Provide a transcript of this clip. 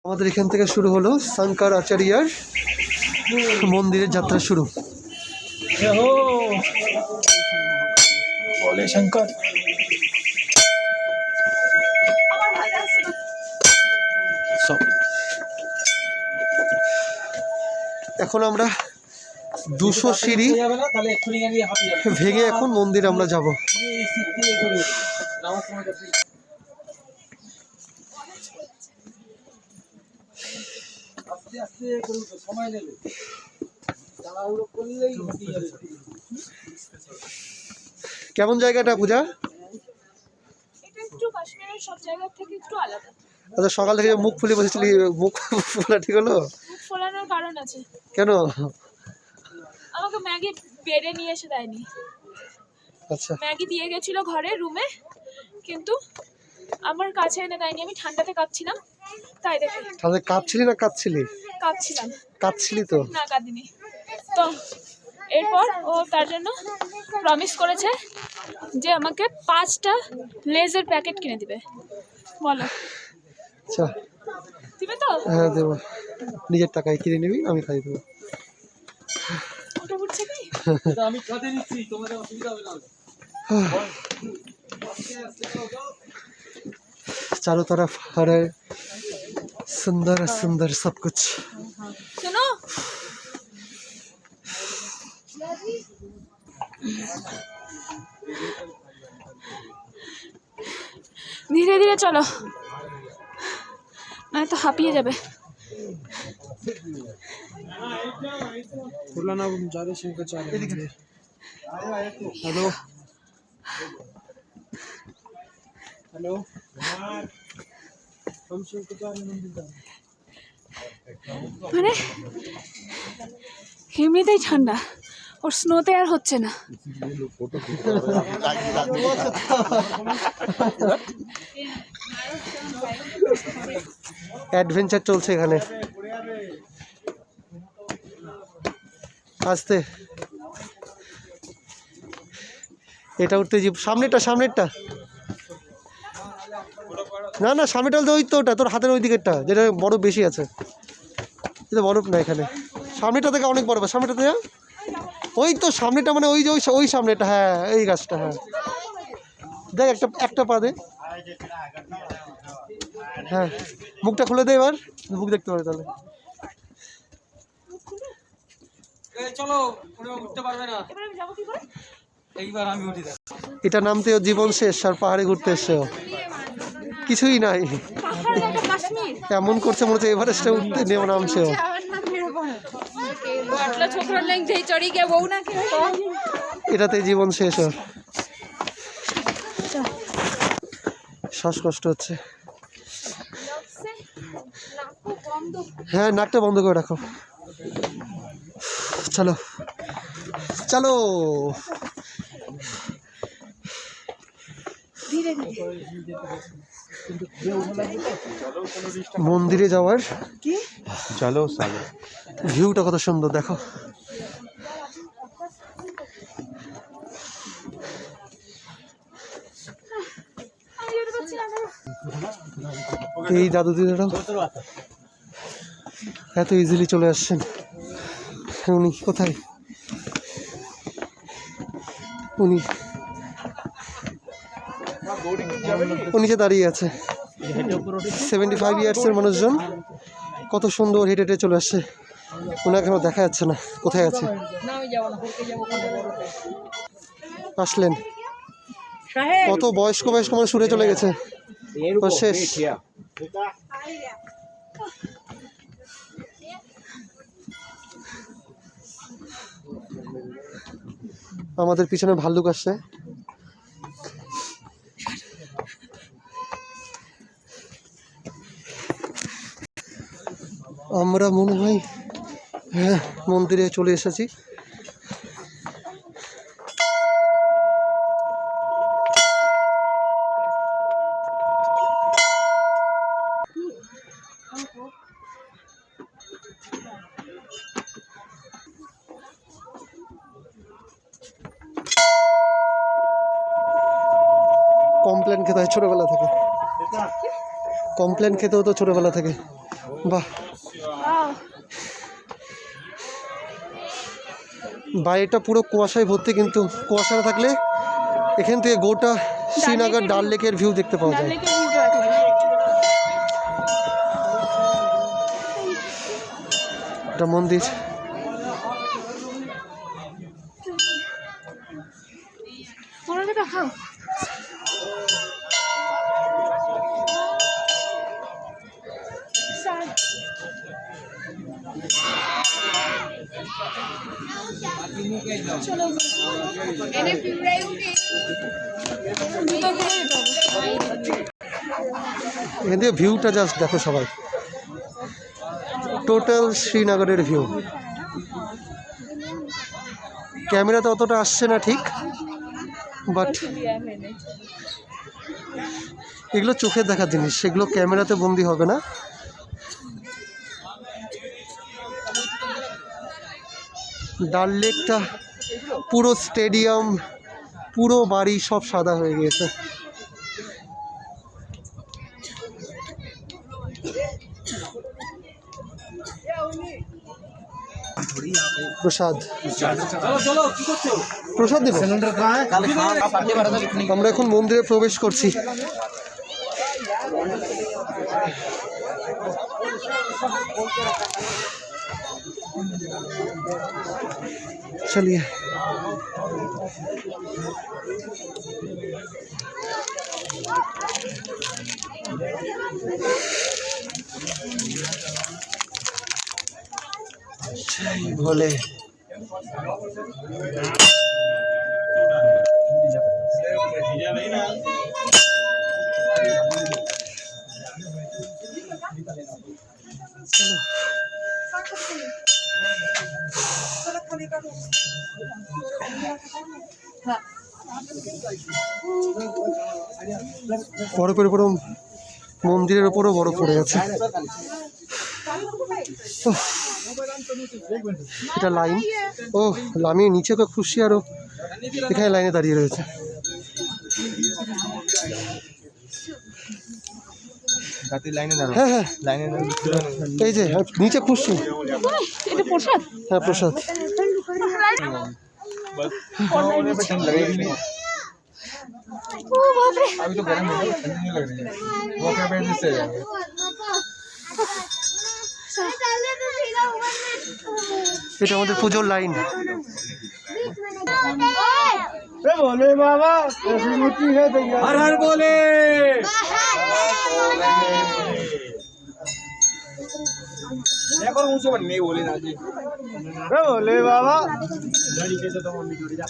আমাদের এখান থেকে শুরু হলো শঙ্কর আচার্যার মন্দিরের যাত্রা শুরু। বলে শঙ্কর। এখন আমরা 200 সিঁড়ি ভেঙে এখন মন্দিরে আমরা যাব। কেমন জায়গাটা পূজা? এটা একটু কাশ্মীরের সব জায়গা থেকে একটু আলাদা। আচ্ছা, সকাল থেকে মুখ ফুলে বসেছিলি, মুখ ফোলা ঠিক হলো? মুখ ফোলানোর কারণ আছে। কেন? আমাকে ম্যাগি বেড়ে নিয়ে এসে দেয়নি। আচ্ছা, ম্যাগি দিয়ে গেছিল ঘরে রুমে, কিন্তু আমার কাছে এনে দেয়নি। আমি ঠান্ডাতে কাঁপছিলাম, তাই দেখে। তাহলে কাঁপছিলি না কাঁদছিলি? কাঁপছিলাম। কাঁদছিলি তো? না, কাঁদিনি তো। এরপর ও তার জন্য প্রমিস করেছে যে আমাকে 5টা লেজের প্যাকেট কিনে দিবে। বলো আচ্ছা, দিবে তো? হ্যাঁ দেবো। নিজের টাকায় কিনে নিবি, আমি খাই দেবো। ওটা উঠছে কি? আমি কাঁদে নিচ্ছি, তোমাদের অসুবিধা হবে না। चारों तरफ हरे सुंदर सुंदर सब कुछ। सुनो, ধীরে ধীরে চলো, নয় তো হাঁপিয়ে যাবে। हेलो हेलो মানে এমনিতেই ঠান্ডা, ওর স্নোতে আর হচ্ছে না। অ্যাডভেঞ্চার চলছে এখানে। আস্তে, এটা উঠতে যে সামনেটা, সামনেরটা না না, সামনেটা বলতে ওই তো, ওটা তোর হাতের ওই দিকেরটা, যেটা বরফ বেশি আছে। এটা বরফ না এখানে, সামনেটা থেকে অনেক বরফ। সামনেটা থেকে ওই তো সামনেটা, মানে ওই যে ওই সামনেটা, হ্যাঁ এই গাছটা। হ্যাঁ দেখ, একটা পা দে। হ্যাঁ, মুখটা খুলে দে, এবার মুখ দেখতে পাবে তাহলে। চলো, উঠতে পারবে না। এইবার আমি উঠি। এটা নামতে ওর জীবন শেষ, আর পাহাড়ে ঘুরতে এসছে ও। কিছুই নাই, এমন করছে মনে হচ্ছে এভারেস্টে উঠতে নেমে নামছে ও। এটাতে জীবন শেষ ওর। শ্বাসকষ্ট হচ্ছে। হ্যাঁ, নাকটা বন্ধ করে রাখো। চলো চলো, মন্দিরে যাওয়ার চলো ভিউটা কত সুন্দর দেখো। এই দাদু দিদারাও এত ইজিলি চলে আসছেন। উনি কোথায়? উনি যে দাঁড়িয়ে আছে, 75 ইয়ার্সের মানুষজন কত সুন্দর হেঁটে হেঁটে চলে আসছে। ওনাকে এখনো দেখা যাচ্ছে না কোথায় আছে। আসলেন, কত বয়স্ক মানুষ উড়ে চলে গেছে, শেষ। আমাদের পিছনে ভাল্লুক আসছে। আমরা মনে হয় হ্যাঁ মন্দিরে চলে এসেছি। কমপ্লেন খেতে হয় ছোটবেলা থেকে, কমপ্লেন খেতে হতো ছোটবেলা থেকে। বাহ, Wow. বাইরেটা পুরো কুয়াশায় ভর্তি, কিন্তু কুয়াশা না থাকলে এখান থেকে গোটা শ্রীনগর ডাল লেকের ভিউ দেখতে পাওয়া ডাল যায়। লেকের ভিউটা দেখো। এটা মন্দির। পরোটাটা খাও। স্যার, চলো জুতো খুলে যেতে হবে। এখান থেকে ভিউটা জাস্ট দেখো সবাই, টোটাল শ্রীনগরের ভিউ। ক্যামেরাতে অতটা আসছে না ঠিক, বাট এগুলো চোখে দেখার জিনিস, সেগুলো ক্যামেরাতে বন্দি হবে না। ডাল লেকটা পুরো স্টেডিয়াম, পুরো বাড়ি সব সাদা হয়ে গিয়েছে। প্রসাদ, প্রসাদ দেবে। আমরা এখন মন্দিরে প্রবেশ করছি। চলিয়ে ভোলে। চলো বরফের উপরও, মন্দিরের উপরও বরফ পড়ে আছে। এটা লাইন, ও আমি নিচে তো খুশি, আরও এখানে লাইনে দাঁড়িয়ে রয়েছে। হ্যাঁ হ্যাঁ, এই যে নিচে খুশি। এটা প্রসাদ। হ্যাঁ প্রসাদ। ও বাপরে, अभी तो गर्म है, ठंडी नहीं लग रही है। वो क्या बैठ से जाएंगे। এটা আমাদের পুজোর লাইন। बोले बाबा, हर हर बोले। देखो मुझे नहीं बोले ना जी। बोले बाबा। गाड़ी कैसे तो मम्मी जोड़ी जा।